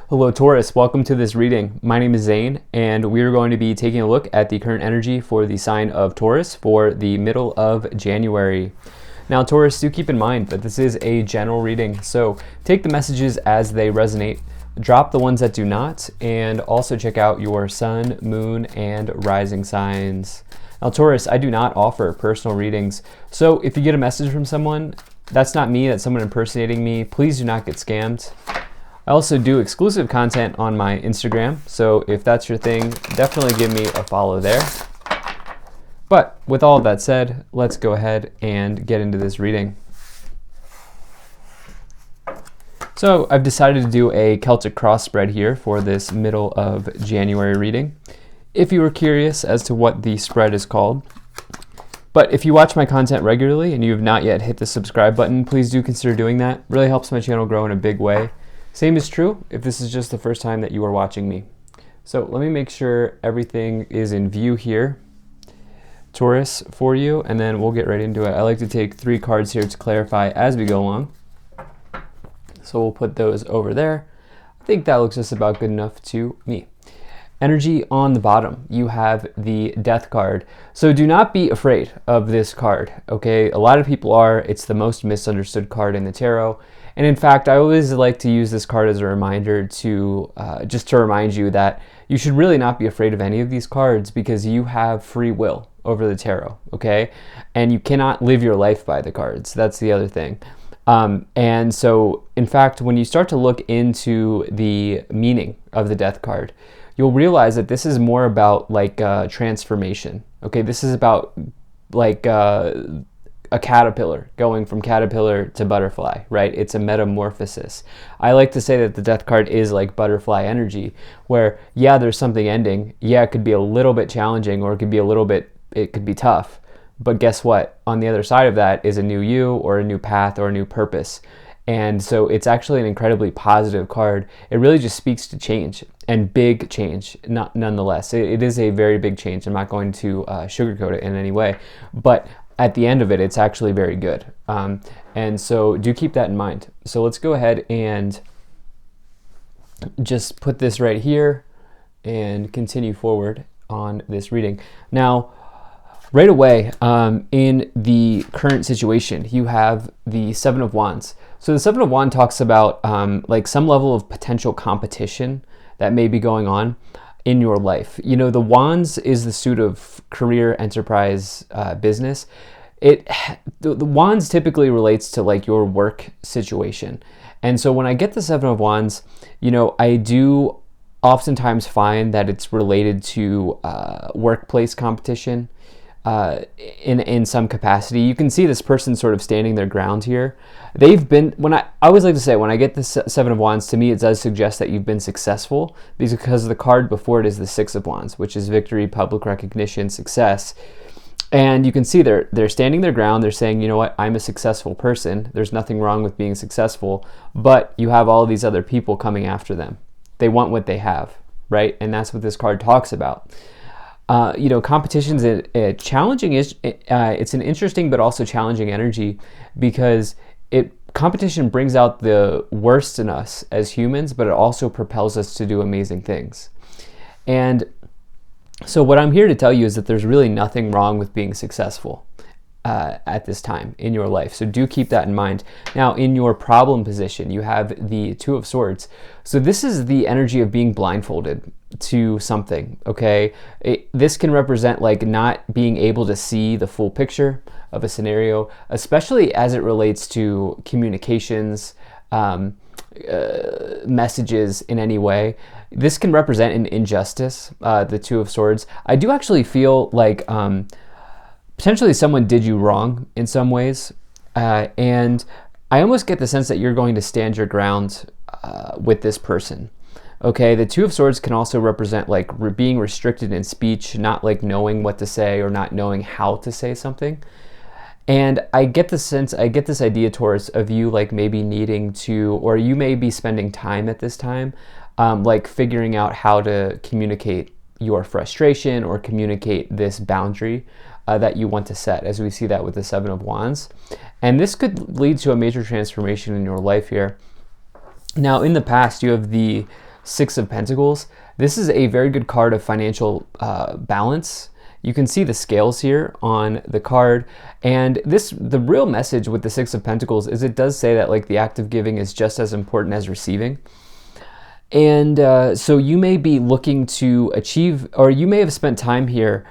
Hello Taurus, welcome to this reading. My name is Zane and we are going to be taking a look at the current energy for the sign of Taurus for the middle of January. Now Taurus, do keep in mind that this is a general reading, so take the messages as they resonate, drop the ones that do not, and also check out your sun, moon, and rising signs. Now Taurus, I do not offer personal readings, so if you get a message from someone, that's not me, that's someone impersonating me, please do not get scammed. I also do exclusive content on my Instagram, so if that's your thing, definitely give me a follow there. But with all of that said, let's go ahead and get into this reading. So I've decided to do a Celtic cross spread here for this middle of January reading. If you were curious as to what the spread is called, but if you watch my content regularly and you have not yet hit the subscribe button, please do consider doing that. It really helps my channel grow in a big way. Same is true if this is just the first time that you are watching me. So let me make sure everything is in view here, Taurus, for you, and then we'll get right into it. I like to take 3 cards here to clarify as we go along. So we'll put those over there. I think that looks just about good enough to me. Energy on the bottom, you have the Death card. So do not be afraid of this card, okay? A lot of people are. It's the most misunderstood card in the tarot. And in fact, I always like to use this card as a reminder to just to remind you that you should really not be afraid of any of these cards because you have free will over the tarot, okay? And you cannot live your life by the cards. That's the other thing. And so, in fact, when you start to look into the meaning of the Death card, you'll realize that this is more about like transformation, okay? This is about like a caterpillar going from caterpillar to butterfly, right? It's a metamorphosis. I like to say that the Death card is like butterfly energy, where yeah, there's something ending. Yeah, it could be a little bit challenging, or it could be tough. But guess what? On the other side of that is a new you, or a new path, or a new purpose. And so it's actually an incredibly positive card. It really just speaks to change, and big change, nonetheless. It is a very big change. I'm not going to sugarcoat it in any way, but at the end of it, it's actually very good. And so do keep that in mind. So let's go ahead and just put this right here and continue forward on this reading. Now, right away, in the current situation, you have the Seven of Wands. So the Seven of Wands talks about like some level of potential competition that may be going on in your life. You know, the Wands is the suit of career, enterprise, business. The Wands typically relates to like your work situation. And so when I get the Seven of Wands, you know, I do oftentimes find that it's related to workplace competition in some capacity. You can see this person sort of standing their ground here. I always like to say, when I get the Seven of Wands, to me it does suggest that you've been successful, because the card before it is the Six of Wands, which is victory, public recognition, success. And you can see they're standing their ground. They're saying, you know what, I'm a successful person. There's nothing wrong with being successful, but you have all these other people coming after them. They want what they have, right? And that's what this card talks about. You know, competition's a challenging. It's an interesting but also challenging energy, because competition brings out the worst in us as humans, but it also propels us to do amazing things. And so what I'm here to tell you is that there's really nothing wrong with being successful at this time in your life. So do keep that in mind. Now, in your problem position, you have the Two of Swords. So this is the energy of being blindfolded to something, okay? This can represent like not being able to see the full picture of a scenario, especially as it relates to communications, messages in any way. This can represent an injustice, the Two of Swords. I do actually feel like potentially someone did you wrong in some ways, and I almost get the sense that you're going to stand your ground with this person. Okay, the Two of Swords can also represent like being restricted in speech, not like knowing what to say or not knowing how to say something. And I get this idea, Taurus, of you like maybe needing to, or you may be spending time at this time, like figuring out how to communicate your frustration or communicate this boundary that you want to set, as we see that with the Seven of Wands. And this could lead to a major transformation in your life here. Now, in the past, you have the Six of Pentacles. This is a very good card of financial balance. You can see the scales here on the card, and the real message with the Six of Pentacles is it does say that like the act of giving is just as important as receiving. And so you may be looking to achieve, or you may have spent time here.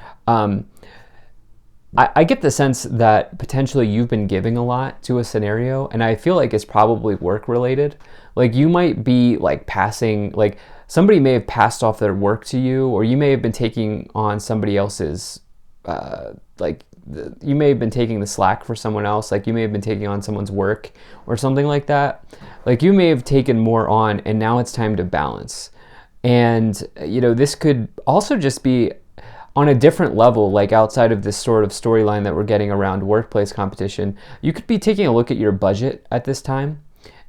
I get the sense that potentially you've been giving a lot to a scenario, and I feel like it's probably work related. Like you might be like passing, like somebody may have passed off their work to you, or you may have been taking on somebody else's, you may have been taking the slack for someone else. Like you may have been taking on someone's work or something like that. Like you may have taken more on, and now it's time to balance. And, you know, this could also just be on a different level, like outside of this sort of storyline that we're getting around workplace competition. You could be taking a look at your budget at this time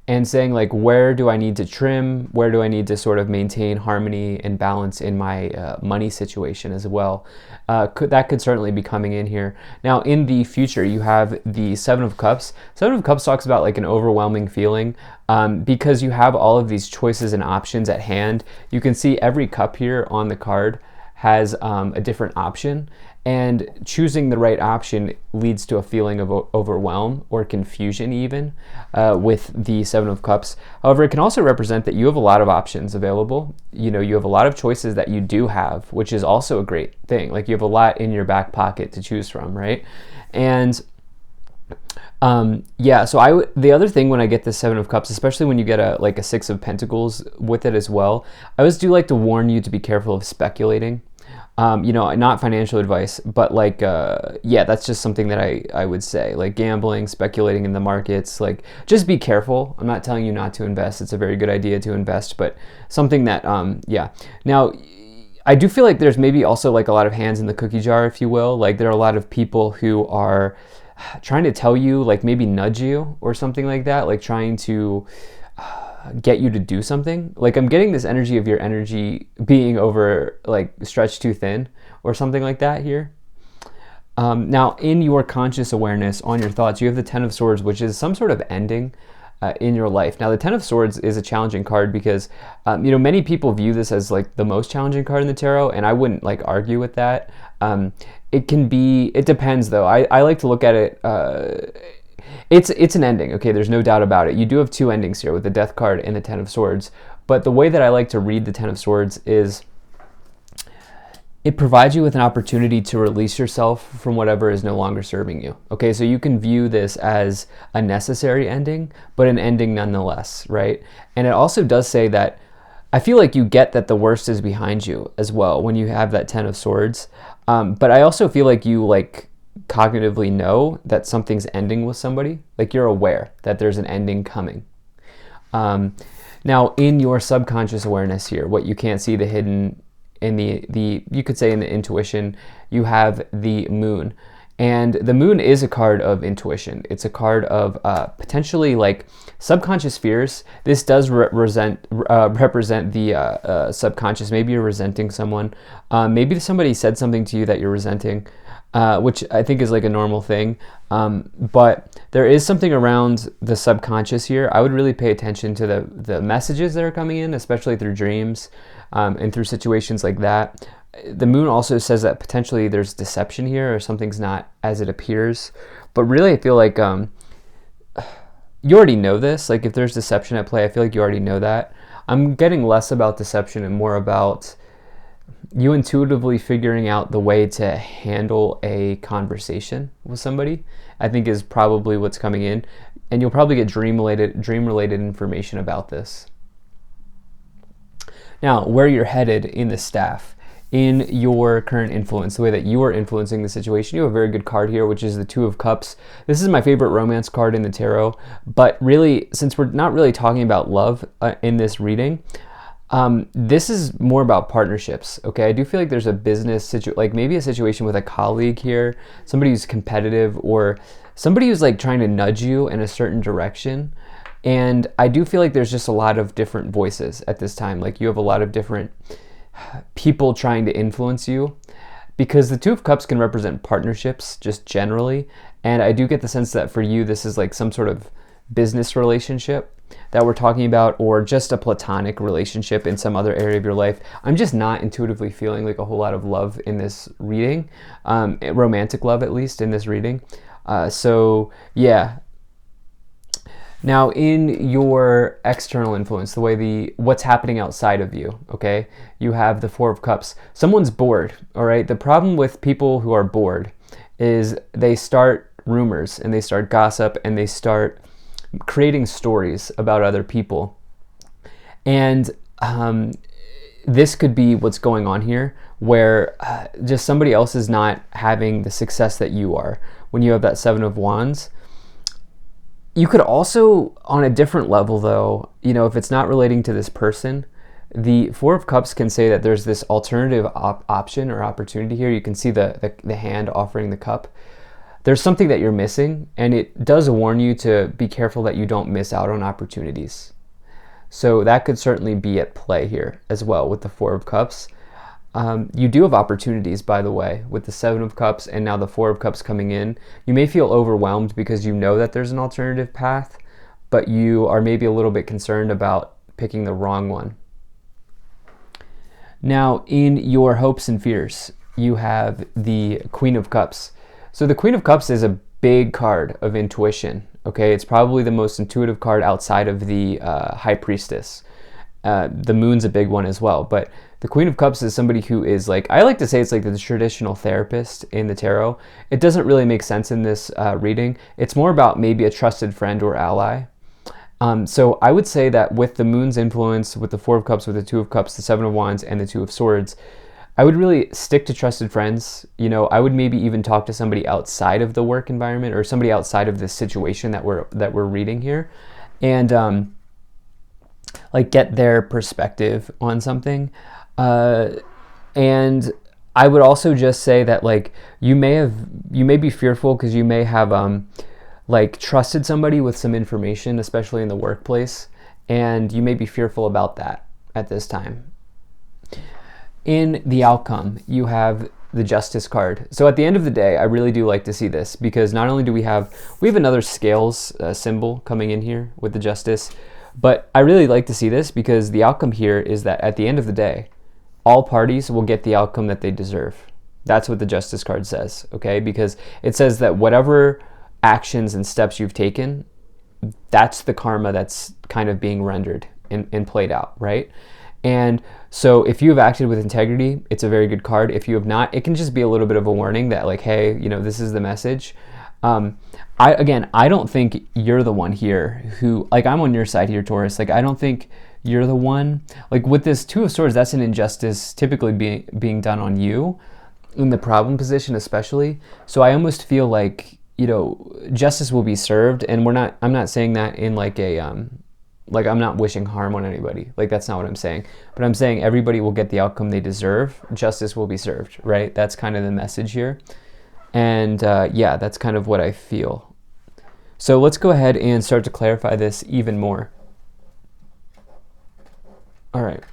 and saying like, where do I need to trim? Where do I need to sort of maintain harmony and balance in my money situation as well? That could certainly be coming in here. Now, in the future, you have the Seven of Cups. Seven of Cups talks about like an overwhelming feeling because you have all of these choices and options at hand. You can see every cup here on the card has a different option, and choosing the right option leads to a feeling of overwhelm or confusion even with the Seven of Cups. However, it can also represent that you have a lot of options available. You know, you have a lot of choices that you do have, which is also a great thing. Like you have a lot in your back pocket to choose from, right? And yeah, so the other thing when I get the Seven of Cups, especially when you get a Six of Pentacles with it as well, I always do like to warn you to be careful of speculating. You know, not financial advice, but like, yeah, that's just something that I would say, like gambling, speculating in the markets, like just be careful. I'm not telling you not to invest. It's a very good idea to invest, but something that, yeah. Now, I do feel like there's maybe also like a lot of hands in the cookie jar, if you will. Like there are a lot of people who are trying to tell you, like maybe nudge you or something like that, like trying to get you to do something. Like I'm getting this energy of your energy being over, like stretched too thin or something like that here. Now in your conscious awareness on your thoughts, you have the Ten of Swords, which is some sort of ending in your life. Now the Ten of Swords is a challenging card because you know, many people view this as like the most challenging card in the tarot, and I wouldn't like argue with that. It can be, it depends though. I like to look at it, it's an ending, okay, there's no doubt about it. You do have two endings here with the Death card and the Ten of Swords, but the way that I like to read the Ten of Swords is it provides you with an opportunity to release yourself from whatever is no longer serving you. Okay, so you can view this as a necessary ending, but an ending nonetheless, right? And it also does say that I feel like you get that the worst is behind you as well when you have that Ten of Swords. But I also feel like you like cognitively know that something's ending with somebody. Like you're aware that there's an ending coming. Now in your subconscious awareness here, what you can't see, the hidden in the you could say in the intuition, you have the Moon. And the Moon is a card of intuition. It's a card of potentially like subconscious fears. This does represent the subconscious. Maybe you're resenting someone. Maybe somebody said something to you that you're resenting, which I think is like a normal thing. But there is something around the subconscious here. I would really pay attention to the messages that are coming in, especially through dreams and through situations like that. The Moon also says that potentially there's deception here, or something's not as it appears. But really, I feel like you already know this. Like if there's deception at play, I feel like you already know that. I'm getting less about deception and more about you intuitively figuring out the way to handle a conversation with somebody, I think is probably what's coming in. And you'll probably get dream-related information about this. Now, where you're headed in the staff, in your current influence, the way that you are influencing the situation, you have a very good card here, which is the Two of Cups. This is my favorite romance card in the tarot, but really, since we're not really talking about love in this reading, this is more about partnerships, okay? I do feel like there's a business like maybe a situation with a colleague here, somebody who's competitive, or somebody who's like trying to nudge you in a certain direction. And I do feel like there's just a lot of different voices at this time. Like you have a lot of different people trying to influence you, because the Two of Cups can represent partnerships just generally. And I do get the sense that for you, this is like some sort of business relationship. that we're talking about, or just a platonic relationship in some other area of your life, I'm just not intuitively feeling like a whole lot of love in this reading, romantic love at least in this reading. So yeah. Now, in your external influence, what's happening outside of you, okay? You have the Four of Cups. Someone's bored, all right? The problem with people who are bored is they start rumors and they start gossip and they start creating stories about other people. And this could be what's going on here, where just somebody else is not having the success that you are when you have that Seven of Wands. You could also, on a different level though, if it's not relating to this person, the Four of Cups can say that there's this alternative option or opportunity here. You can see the hand offering the cup. There's something that you're missing, and it does warn you to be careful that you don't miss out on opportunities. So that could certainly be at play here as well with the Four of Cups. You do have opportunities, by the way, with the Seven of Cups and now the Four of Cups coming in. You may feel overwhelmed because you know that there's an alternative path, but you are maybe a little bit concerned about picking the wrong one. Now, in your hopes and fears, you have the Queen of Cups. So the Queen of Cups is a big card of intuition, okay? It's probably the most intuitive card outside of the High Priestess. The Moon's a big one as well, but the Queen of Cups is somebody who is I like to say it's like the traditional therapist in the tarot. It doesn't really make sense in this reading. It's more about maybe a trusted friend or ally. So I would say that with the Moon's influence, with the Four of Cups, with the Two of Cups, the Seven of Wands, and the Two of Swords, I would really stick to trusted friends. I would maybe even talk to somebody outside of the work environment or somebody outside of this situation that we're reading here, and get their perspective on something. And I would also just say that you may be fearful because you may have trusted somebody with some information, especially in the workplace, and you may be fearful about that at this time. In the outcome, you have the Justice card. So at the end of the day, I really do like to see this, because not only do we have another scales symbol coming in here with the Justice, but I really like to see this because the outcome here is that at the end of the day, all parties will get the outcome that they deserve. That's what the Justice card says, okay? Because it says that whatever actions and steps you've taken, that's the karma that's kind of being rendered and played out, right? And so if you have acted with integrity, it's a very good card. If you have not, it can just be a little bit of a warning that hey, this is the message. I don't think you're the one here who, I'm on your side here, Taurus. I don't think you're the one. With this Two of Swords, that's an injustice typically being done on you in the problem position especially. So I almost feel justice will be served, and I'm not saying that in I'm not wishing harm on anybody. That's not what I'm saying. But I'm saying everybody will get the outcome they deserve. Justice will be served, right? That's kind of the message here. And yeah, that's kind of what I feel. So let's go ahead and start to clarify this even more. All right.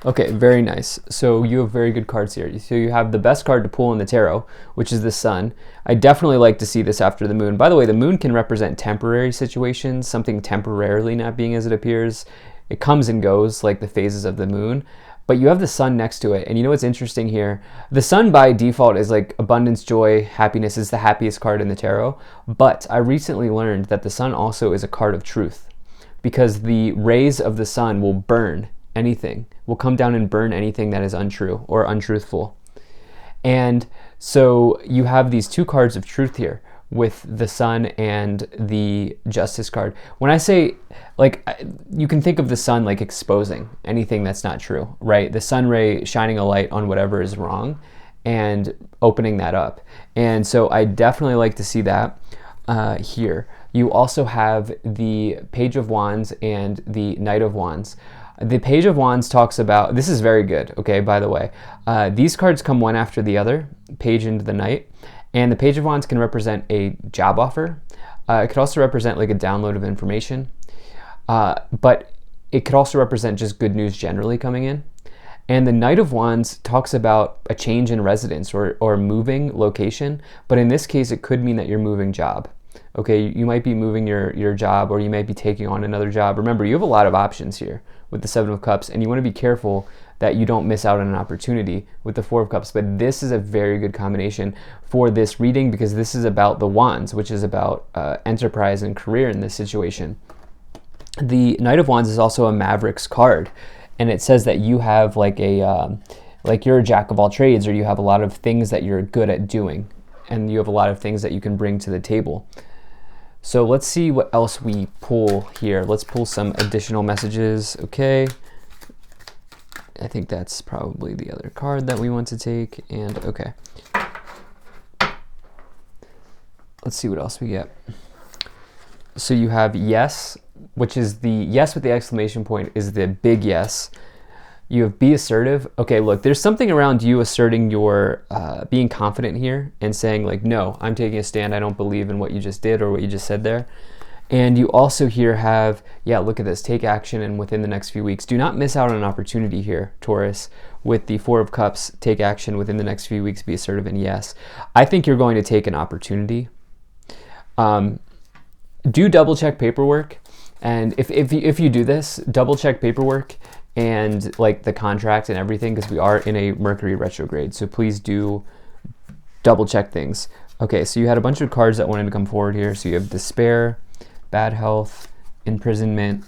Okay, very nice. So you have very good cards here. So you have the best card to pull in the tarot, which is the Sun. I definitely like to see this after the Moon. By the way, the Moon can represent temporary situations, something temporarily not being as it appears. It comes and goes like the phases of the Moon. But you have the Sun next to it. And you know what's interesting here? The Sun by default is abundance, joy, happiness, is the happiest card in the tarot. But I recently learned that the Sun also is a card of truth, because the rays of the Sun will burn anything, will come down and burn anything that is untrue or untruthful. And so you have these two cards of truth here with the Sun and the Justice card. When I say, you can think of the Sun exposing anything that's not true, right? The sun ray shining a light on whatever is wrong and opening that up. And so I definitely like to see that here. You also have the Page of Wands and the Knight of Wands. The Page of Wands talks about, this is very good, okay, by the way. These cards come one after the other, Page and the Knight. And the Page of Wands can represent a job offer. It could also represent a download of information. But it could also represent just good news generally coming in. And the Knight of Wands talks about a change in residence or moving location. But in this case, it could mean that you're moving job. Okay, you might be moving your job, or you might be taking on another job. Remember, you have a lot of options here with the Seven of Cups, and you want to be careful that you don't miss out on an opportunity with the Four of Cups. But this is a very good combination for this reading, because this is about the Wands, which is about enterprise and career in this situation. The Knight of Wands is also a Mavericks card, and it says that you have like you're a jack of all trades, or you have a lot of things that you're good at doing, and you have a lot of things that you can bring to the table. So let's see what else we pull here. Let's pull some additional messages. Okay. I think that's probably the other card that we want to take. And okay. Let's see what else we get. So you have yes, which is the yes with the exclamation point is the big yes. You have be assertive. Okay, look, there's something around you asserting your being confident here and saying like, no, I'm taking a stand. I don't believe in what you just did or what you just said there. And you also here have, yeah, look at this, take action and within the next few weeks. Do not miss out on an opportunity here, Taurus, with the Four of Cups, take action within the next few weeks, be assertive, and yes. I think you're going to take an opportunity. Do double check paperwork. And if you do this, double check paperwork and like the contract and everything, because we are in a Mercury retrograde. So please do double check things. Okay, so you had a bunch of cards that wanted to come forward here. So you have despair, bad health, imprisonment,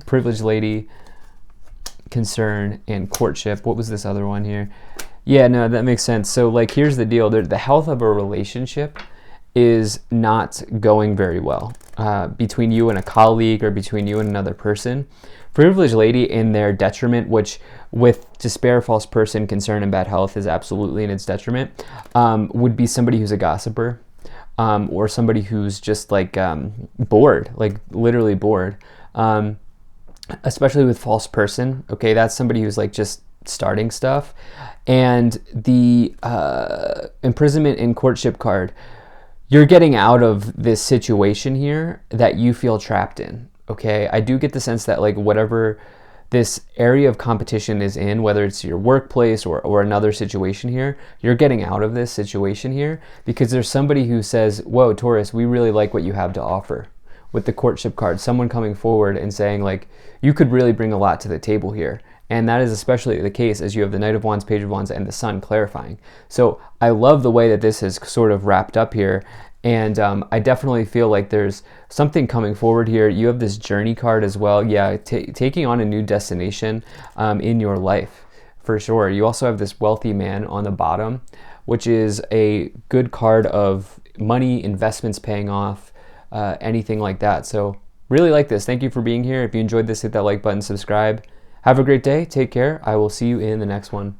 privileged lady, concern, and courtship. What was this other one here? Yeah, no, that makes sense. So like, here's the deal. The health of a relationship is not going very well between you and a colleague or between you and another person. Privileged lady in their detriment, which with despair, false person, concern, and bad health is absolutely in its detriment, would be somebody who's a gossiper or somebody who's just like bored, like literally bored, especially with false person. Okay, that's somebody who's like just starting stuff. And the imprisonment and courtship card, you're getting out of this situation here that you feel trapped in. Okay, I do get the sense that like whatever this area of competition is in, whether it's your workplace or another situation here, you're getting out of this situation here because there's somebody who says, whoa, Taurus, we really like what you have to offer. With the courtship card, someone coming forward and saying like, you could really bring a lot to the table here. And that is especially the case as you have the Knight of Wands, Page of Wands, and the Sun clarifying. So I love the way that this is sort of wrapped up here. And I definitely feel like there's something coming forward here. You have this journey card as well. Yeah, taking on a new destination in your life, for sure. You also have this wealthy man on the bottom, which is a good card of money, investments paying off, anything like that. So really like this. Thank you for being here. If you enjoyed this, hit that like button, subscribe. Have a great day. Take care. I will see you in the next one.